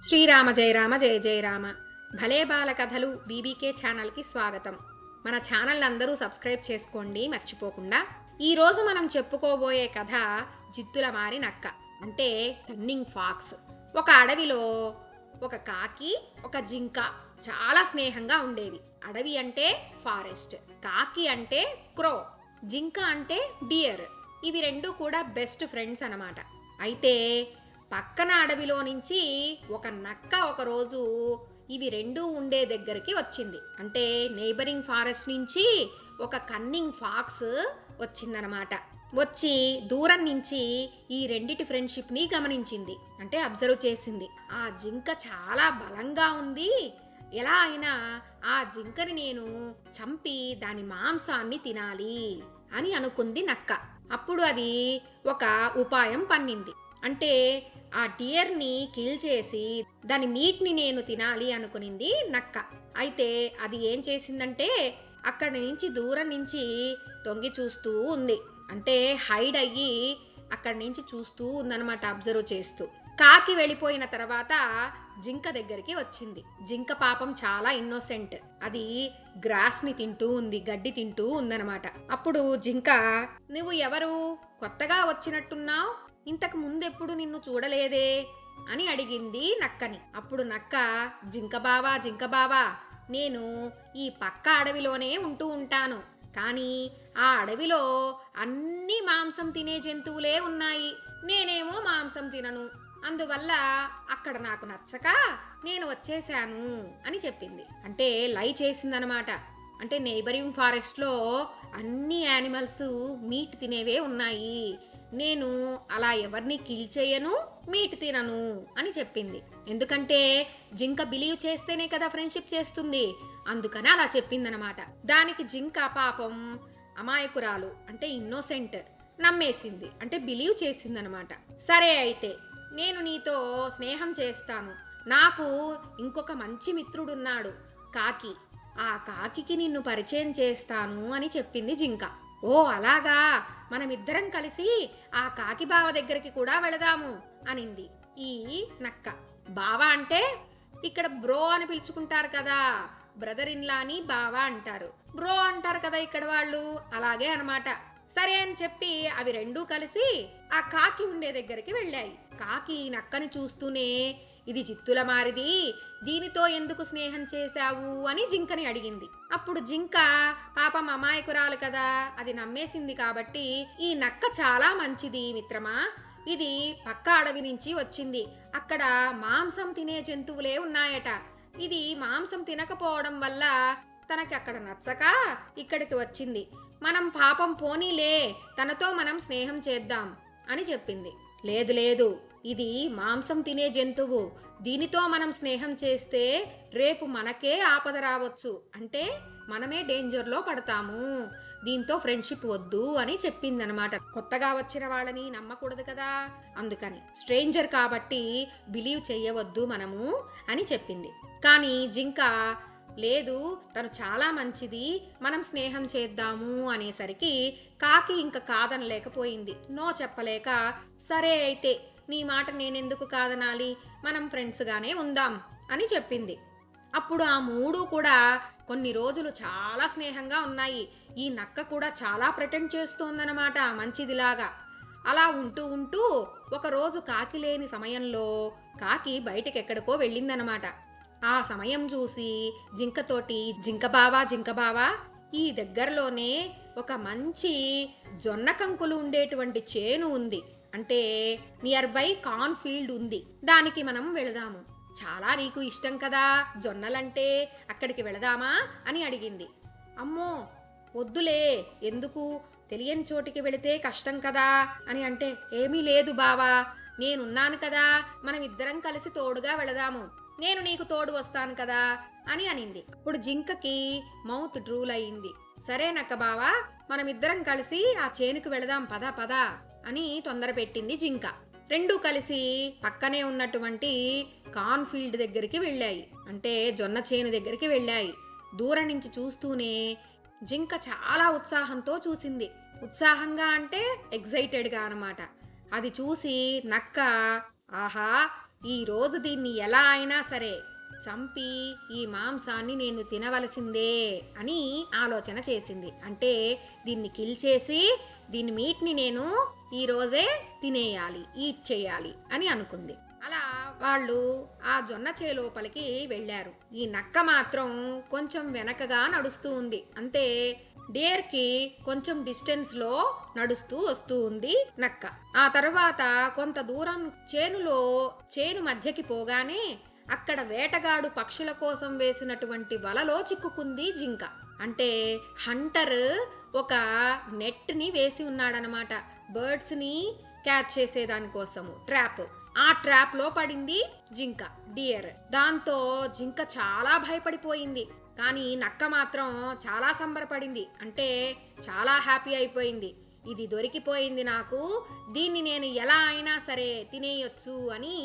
శ్రీరామ జయ రామ జయ జయ రామ. భలే బాల కథలు బీబీకే ఛానల్కి స్వాగతం. మన ఛానల్ అందరూ సబ్స్క్రైబ్ చేసుకోండి మర్చిపోకుండా. ఈరోజు మనం చెప్పుకోబోయే కథ జిత్తుల మారి నక్క, అంటే కన్నింగ్ ఫాక్స్. ఒక అడవిలో ఒక కాకి, ఒక జింక చాలా స్నేహంగా ఉండేవి. అడవి అంటే ఫారెస్ట్, కాకి అంటే క్రో, జింక అంటే డియర్. ఇవి రెండు కూడా బెస్ట్ ఫ్రెండ్స్ అన్నమాట. అయితే పక్కన అడవిలో నుంచి ఒక నక్క ఒకరోజు ఇవి రెండూ ఉండే దగ్గరికి వచ్చింది. అంటే నైబరింగ్ ఫారెస్ట్ నుంచి ఒక కన్నింగ్ ఫాక్స్ వచ్చిందనమాట. వచ్చి దూరం నుంచి ఈ రెండిటి ఫ్రెండ్షిప్ని గమనించింది, అంటే అబ్జర్వ్ చేసింది. ఆ జింక చాలా బలంగా ఉంది, ఎలా అయినా ఆ జింకని నేను చంపి దాని మాంసాన్ని తినాలి అని అనుకుంది నక్క. అప్పుడు అది ఒక ఉపాయం పన్నింది. అంటే ఆ డియర్ని కిల్ చేసి దాని మీట్ని నేను తినాలి అనుకునింది నక్క. అయితే అది ఏం చేసిందంటే అక్కడి నుంచి దూరం నుంచి తొంగి చూస్తూ ఉంది. అంటే హైడ్ అయ్యి అక్కడి నుంచి చూస్తూ ఉందన్నమాట, అబ్జర్వ్ చేస్తూ. కాకి వెళ్ళిపోయిన తర్వాత జింక దగ్గరికి వచ్చింది. జింక పాపం చాలా ఇన్నోసెంట్, అది గ్రాస్ని తింటూ ఉంది, గడ్డి తింటూ ఉందన్నమాట. అప్పుడు జింక, నువ్వు ఎవరు, కొత్తగా వచ్చినట్టున్నావు, ఇంతకు ముందెప్పుడు నిన్ను చూడలేదే అని అడిగింది నక్కని. అప్పుడు నక్క, జింక బావా, నేను ఈ పక్క అడవిలోనే ఉంటూ ఉంటాను, కానీ ఆ అడవిలో అన్ని మాంసం తినే జంతువులే ఉన్నాయి, నేనేమో మాంసం తినను, అందువల్ల అక్కడ నాకు నచ్చక నేను వచ్చేసాను అని చెప్పింది. అంటే లై చేసిందనమాట. అంటే నైబరింగ్ ఫారెస్ట్లో అన్ని యానిమల్స్ మీట్ తినేవే ఉన్నాయి, నేను అలా ఎవరిని కిల్ చేయను, మీట్ తినను అని చెప్పింది. ఎందుకంటే జింక బిలీవ్ చేస్తేనే కదా ఫ్రెండ్షిప్ చేస్తుంది, అందుకని అలా చెప్పిందనమాట. దానికి జింక పాపం అమాయకురాలు, అంటే ఇన్నోసెంట్, నమ్మేసింది, అంటే బిలీవ్ చేసిందనమాట. సరే అయితే నేను నీతో స్నేహం చేస్తాను, నాకు ఇంకొక మంచి మిత్రుడున్నాడు కాకి, ఆ కాకికి నిన్ను పరిచయం చేస్తాను అని చెప్పింది జింక. ఓ అలాగా, మనమిద్దరం కలిసి ఆ కాకి బావ దగ్గరికి కూడా వెళదాము అనింది ఈ నక్క. బావ అంటే ఇక్కడ బ్రో అని పిలుచుకుంటారు కదా, బ్రదర్ ఇన్ లా అని బావ అంటారు, బ్రో అంటారు కదా ఇక్కడ వాళ్ళు, అలాగే అనమాట. సరే అని చెప్పి అవి రెండూ కలిసి ఆ కాకి ఉండే దగ్గరికి వెళ్ళాయి. కాకి నక్కని చూస్తూనే, ఇది జిత్తుల మారిది, దీనితో ఎందుకు స్నేహం చేశావు అని జింకని అడిగింది. అప్పుడు జింక పాపం అమాయకురాలు కదా, అది నమ్మేసింది కాబట్టి, ఈ నక్క చాలా మంచిది మిత్రమా, ఇది పక్క అడవి నుంచి వచ్చింది, అక్కడ మాంసం తినే జంతువులే ఉన్నాయట, ఇది మాంసం తినకపోవడం వల్ల తనకి అక్కడ నచ్చక ఇక్కడికి వచ్చింది, మనం పాపం పోనీలే, తనతో మనం స్నేహం చేద్దాం అని చెప్పింది. లేదు లేదు, ఇది మాంసం తినే జంతువు, దీనితో మనం స్నేహం చేస్తే రేపు మనకే ఆపద రావచ్చు, అంటే మనమే డేంజర్లో పడతాము, దీంతో ఫ్రెండ్షిప్ వద్దు అని చెప్పిందనమాట. కొత్తగా వచ్చిన వాళ్ళని నమ్మకూడదు కదా, అందుకని స్ట్రేంజర్ కాబట్టి బిలీవ్ చెయ్యవద్దు మనము అని చెప్పింది. కానీ జింక, లేదు తను చాలా మంచిది, మనం స్నేహం చేద్దాము అనేసరికి కాకి ఇంకా కాదనలేకపోయింది, నో చెప్పలేక, సరే అయితే నీ మాట నేనెందుకు కాదనాలి, మనం ఫ్రెండ్స్గానే ఉందాం అని చెప్పింది. అప్పుడు ఆ మూడు కూడా కొన్ని రోజులు చాలా స్నేహంగా ఉన్నాయి. ఈ నక్క కూడా చాలా ప్రెటెండ్ చేస్తోందనమాట మంచిదిలాగా. అలా ఉంటూ ఉంటూ ఒకరోజు కాకి లేని సమయంలో కాకి బయటకెక్కడికో వెళ్ళిందనమాట. ఆ సమయం చూసి జింకతోటి, జింక బావా, ఈ దగ్గరలోనే ఒక మంచి జొన్న కంకులు ఉండేటువంటి చేను ఉంది, అంటే నియర్ బై కార్న్ ఫీల్డ్ ఉంది, దానికి మనం వెళదాము, చాలా నీకు ఇష్టం కదా జొన్నలంటే, అక్కడికి వెళదామా అని అడిగింది. అమ్మో వద్దులే, ఎందుకు, తెలియని చోటికి వెళితే కష్టం కదా అని అంటే, ఏమీ లేదు బావా, నేనున్నాను కదా, మనం ఇద్దరం కలిసి తోడుగా వెళదాము, నేను నీకు తోడు వస్తాను కదా అని అనింది. ఇప్పుడు జింకకి మౌత్ డ్రూల్ అయింది. సరే నక్క బావా, మనమిద్దరం కలిసి ఆ చేనుకు వెళదాం పద అని తొందర పెట్టింది జింక. రెండూ కలిసి పక్కనే ఉన్నటువంటి కార్న్ ఫీల్డ్ దగ్గరికి వెళ్ళాయి, అంటే జొన్న చేను దగ్గరికి వెళ్ళాయి. దూరం నుంచి చూస్తూనే జింక చాలా ఉత్సాహంతో చూసింది. ఉత్సాహంగా అంటే ఎగ్జైటెడ్గా అనమాట. అది చూసి నక్క, ఆహా ఈరోజు దీన్ని ఎలా అయినా సరే చంపి ఈ మాంసాన్ని నేను తినవలసిందే అని ఆలోచన చేసింది. అంటే దీన్ని కిల్ చేసి దీని మీట్ని నేను ఈరోజే తినేయాలి, ఈట్ చేయాలి అని అనుకుంది. అలా వాళ్ళు ఆ జొన్న లోపలికి వెళ్ళారు. ఈ నక్క మాత్రం కొంచెం వెనకగా నడుస్తూ ఉంది. అంతే, డేర్కి కొంచెం డిస్టెన్స్లో నడుస్తూ వస్తూ ఉంది నక్క. ఆ తర్వాత కొంత దూరం చేను మధ్యకి పోగానే అక్కడ వేటగాడు పక్షుల కోసం వేసినటువంటి వలలో చిక్కుకుంది జింక. అంటే హంటర్ ఒక నెట్ని వేసి ఉన్నాడనమాట, బర్డ్స్ని క్యాచ్ చేసేదానికోసము ట్రాప్. ఆ ట్రాప్ లో పడింది జింక, డియర్. దాంతో జింక చాలా భయపడిపోయింది. కానీ నక్క మాత్రం చాలా సంబరపడింది. అంటే చాలా హ్యాపీ అయిపోయింది. ఇది దొరికిపోయింది నాకు, దీన్ని నేను ఎలా అయినా సరే తినేయొచ్చు అని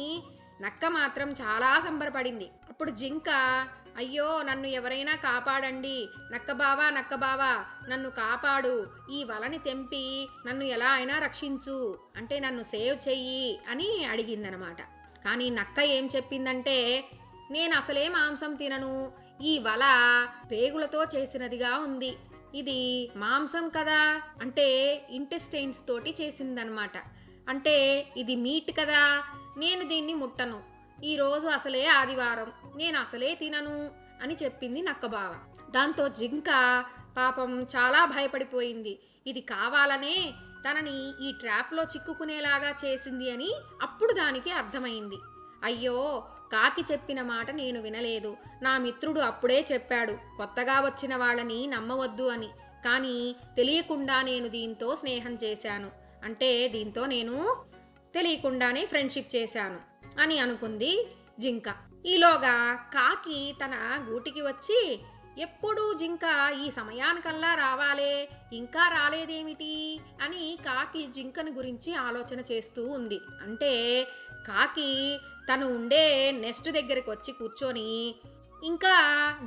నక్క మాత్రం చాలా సంబరపడింది. అప్పుడు జింక, అయ్యో నన్ను ఎవరైనా కాపాడండి, నక్కబావా నక్కబావా నన్ను కాపాడు, ఈ వలని తెంపి నన్ను ఎలా అయినా రక్షించు, అంటే నన్ను సేవ్ చెయ్యి అని అడిగిందనమాట. కానీ నక్క ఏం చెప్పిందంటే, నేను అసలే మాంసం తినను, ఈ వల పేగులతో చేసినదిగా ఉంది, ఇది మాంసం కదా, అంటే ఇంటెస్టైన్స్ తోటి చేసిందనమాట, అంటే ఇది మీట్ కదా, నేను దీన్ని ముట్టను, ఈరోజు అసలే ఆదివారం, నేను అసలే తినను అని చెప్పింది నక్కబావ. దాంతో జింక పాపం చాలా భయపడిపోయింది. ఇది కావాలనే తనని ఈ ట్రాప్లో చిక్కుకునేలాగా చేసింది అని అప్పుడు దానికి అర్థమైంది. అయ్యో, కాకి చెప్పిన మాట నేను వినలేదు, నా మిత్రుడు అప్పుడే చెప్పాడు కొత్తగా వచ్చిన వాళ్ళని నమ్మవద్దు అని, కానీ తెలియకుండా నేను దీంతో స్నేహం చేశాను, అంటే దీంతో నేను తెలియకుండానే ఫ్రెండ్షిప్ చేశాను అని అనుకుంది జింక. ఈలోగా కాకి తన గూటికి వచ్చి, ఎప్పుడు జింక ఈ సమయానికల్లా రావాలే, ఇంకా రాలేదేమిటి అని కాకి జింకని గురించి ఆలోచన చేస్తూ ఉంది. అంటే కాకి తను ఉండే నెస్ట్ దగ్గరికి వచ్చి కూర్చొని, ఇంకా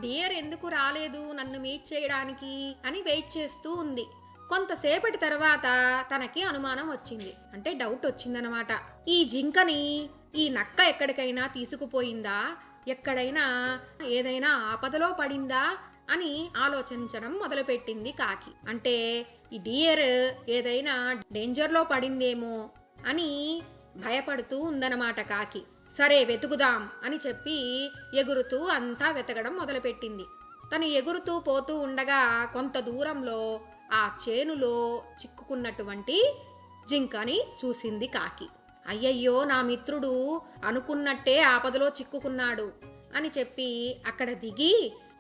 డియర్ ఎందుకు రాలేదు నన్ను మీట్ చేయడానికి అని వెయిట్ చేస్తూ ఉంది. కొంతసేపటి తర్వాత తనకి అనుమానం వచ్చింది, అంటే డౌట్ వచ్చిందనమాట. ఈ జింకని ఈ నక్క ఎక్కడికైనా తీసుకుపోయిందా, ఎక్కడైనా ఏదైనా ఆపదలో పడిందా అని ఆలోచించడం మొదలుపెట్టింది కాకి. అంటే ఈ డియర్ ఏదైనా డేంజర్లో పడిందేమో అని భయపడుతూ ఉందన్నమాట కాకి. సరే వెతుకుదాం అని చెప్పి ఎగురుతూ అంతా వెతకడం మొదలుపెట్టింది. తను ఎగురుతూ పోతూ ఉండగా కొంత దూరంలో ఆ చేనులో చిక్కుకున్నటువంటి జింకని చూసింది కాకి. అయ్యయ్యో, నా మిత్రుడు అనుకున్నట్టే ఆపదలో చిక్కుకున్నాడు అని చెప్పి అక్కడ దిగి,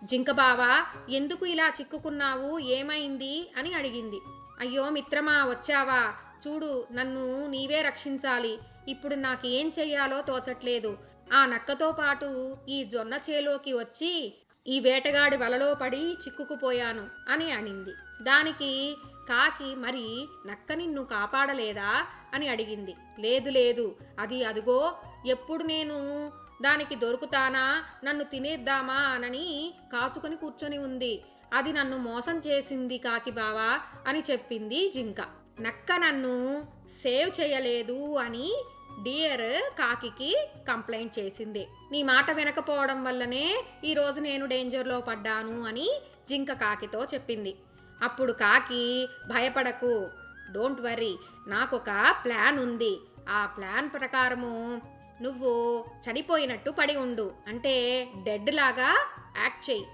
జింక బావా ఎందుకు ఇలా చిక్కుకున్నావు, ఏమైంది అని అడిగింది. అయ్యో మిత్రమా, వచ్చావా, చూడు నన్ను నీవే రక్షించాలి, ఇప్పుడు నాకు ఏం చెయ్యాలో తోచట్లేదు, ఆ నక్కతో పాటు ఈ జొన్న చేలోకి వచ్చి ఈ వేటగాడి వలలో పడి చిక్కుకుపోయాను అని అనింది. దానికి కాకి, మరి నక్క నిన్ను కాపాడలేదా అని అడిగింది. లేదు లేదు, అది అదిగో ఎప్పుడు నేను దానికి దొరుకుతానా, నన్ను తినేద్దామా అని కాచుకొని కూర్చొని ఉంది, అది నన్ను మోసం చేసింది కాకి బావా అని చెప్పింది జింక. నక్క నన్ను సేవ్ చేయలేదు అని డియర్ కాకికి కంప్లైంట్ చేసింది. నీ మాట వినకపోవడం వల్లనే ఈరోజు నేను డేంజర్లో పడ్డాను అని జింక కాకితో చెప్పింది. అప్పుడు కాకి, భయపడకు, డోంట్ వర్రీ, నాకొక ప్లాన్ ఉంది, ఆ ప్లాన్ ప్రకారము నువ్వు చనిపోయినట్టు పడి ఉండు, అంటే డెడ్ లాగా యాక్ట్ చెయ్యి,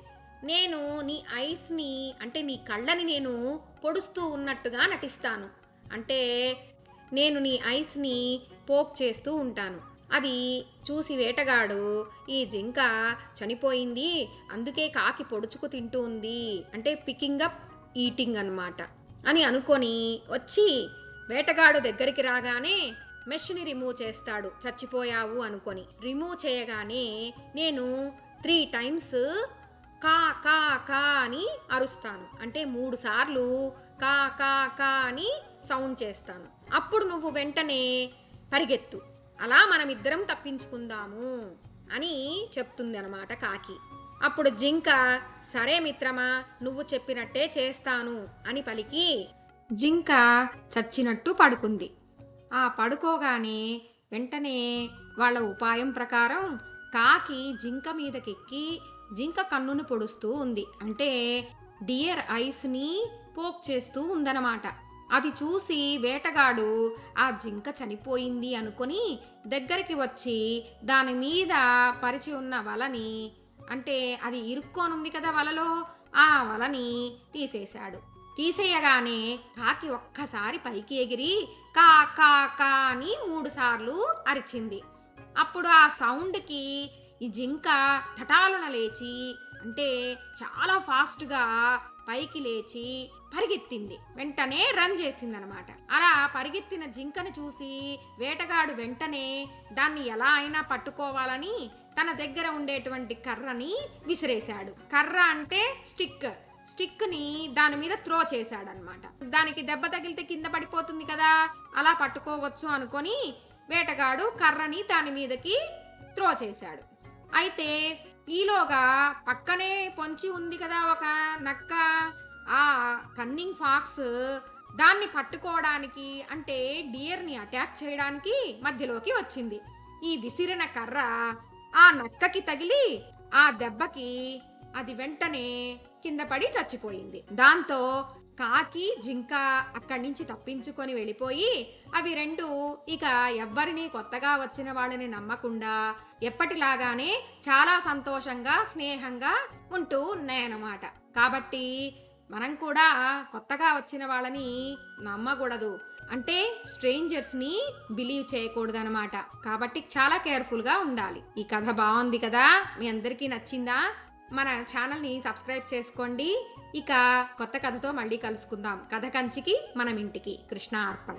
నేను నీ ఐస్ని అంటే నీ కళ్ళని నేను పొడుస్తూ ఉన్నట్టుగా నటిస్తాను, అంటే నేను నీ ఐస్ని పోక్ చేస్తూ ఉంటాను, అది చూసి వేటగాడు ఈ జింక చనిపోయింది అందుకే కాకి పొడుచుకు తింటూ ఉంది, అంటే పికింగ్ అప్ ఈటింగ్ అన్నమాట అని అనుకొని వచ్చి వేటగాడు దగ్గరికి రాగానే మెష్ని రిమూవ్ చేస్తాడు, చచ్చిపోయావు అనుకొని. రిమూవ్ చేయగానే నేను 3 times కా కా కా అని అరుస్తాను, అంటే 3 సార్లు కా కా కా అని సౌండ్ చేస్తాను, అప్పుడు నువ్వు వెంటనే పరిగెత్తు, అలా మనమిద్దరం తప్పించుకుందాము అని చెప్తుంది అనమాట కాకి. అప్పుడు జింక, సరే మిత్రమా, నువ్వు చెప్పినట్టే చేస్తాను అని పలికి జింక చచ్చినట్టు పడుకుంది. ఆ పడుకోగానే వెంటనే వాళ్ళ ఉపాయం ప్రకారం కాకి జింక మీదకెక్కి జింక కన్నును పొడుస్తూ ఉంది. అంటే డియర్ ఐస్ని పోక్ చేస్తూ ఉందన్నమాట. అది చూసి వేటగాడు ఆ జింక చనిపోయింది అనుకొని దగ్గరికి వచ్చి దాని మీద పరిచి ఉన్న వలని, అంటే అది ఇరుక్కోనుంది కదా వలలో, ఆ వలని తీసేశాడు. తీసేయగానే కాకి ఒక్కసారి పైకి ఎగిరి కా కా కా అని 3 సార్లు అరిచింది. అప్పుడు ఆ సౌండ్కి ఈ జింక తటాలున లేచి, అంటే చాలా ఫాస్ట్గా పైకి లేచి పరిగెత్తింది. వెంటనే రన్ చేసిందనమాట. అలా పరిగెత్తిన జింకను చూసి వేటగాడు వెంటనే దాన్ని ఎలా అయినా పట్టుకోవాలని తన దగ్గర ఉండేటువంటి కర్రని విసిరేశాడు. కర్ర అంటే స్టిక్ని దాని మీద త్రో చేశాడనమాట. దానికి దెబ్బ తగిలితే కింద పడిపోతుంది కదా, అలా పట్టుకోవచ్చు అనుకొని వేటగాడు కర్రని దాని మీదకి త్రో చేశాడు. అయితే ఈలోగా పక్కనే పొంచి ఉంది కదా ఒక నక్క, ఆ కన్నింగ్ ఫాక్స్ దాన్ని పట్టుకోవడానికి, అంటే డియర్ని అటాక్ చేయడానికి మధ్యలోకి వచ్చింది. ఈ విసిరిన కర్ర ఆ నక్కకి తగిలి ఆ దెబ్బకి అది వెంటనే కింద పడి చచ్చిపోయింది. దాంతో కాకి జింక అక్కడి నుంచి తప్పించుకొని వెళ్ళిపోయి అవి రెండు ఇక ఎవ్వరినీ కొత్తగా వచ్చిన వాళ్ళని నమ్మకుండా ఎప్పటిలాగానే చాలా సంతోషంగా స్నేహంగా ఉంటూ ఉన్నాయన్నమాట. కాబట్టి మనం కూడా కొత్తగా వచ్చిన వాళ్ళని నమ్మకూడదు, అంటే స్ట్రేంజర్స్ని బిలీవ్ చేయకూడదు అనమాట. కాబట్టి చాలా కేర్ఫుల్గా ఉండాలి. ఈ కథ బాగుంది కదా, మీ అందరికీ నచ్చిందా? మన ఛానల్ని సబ్స్క్రైబ్ చేసుకోండి. ఇక కొత్త కథతో మళ్ళీ కలుసుకుందాం. కథ కంచికి మనం ఇంటికి. కృష్ణ అర్పణ.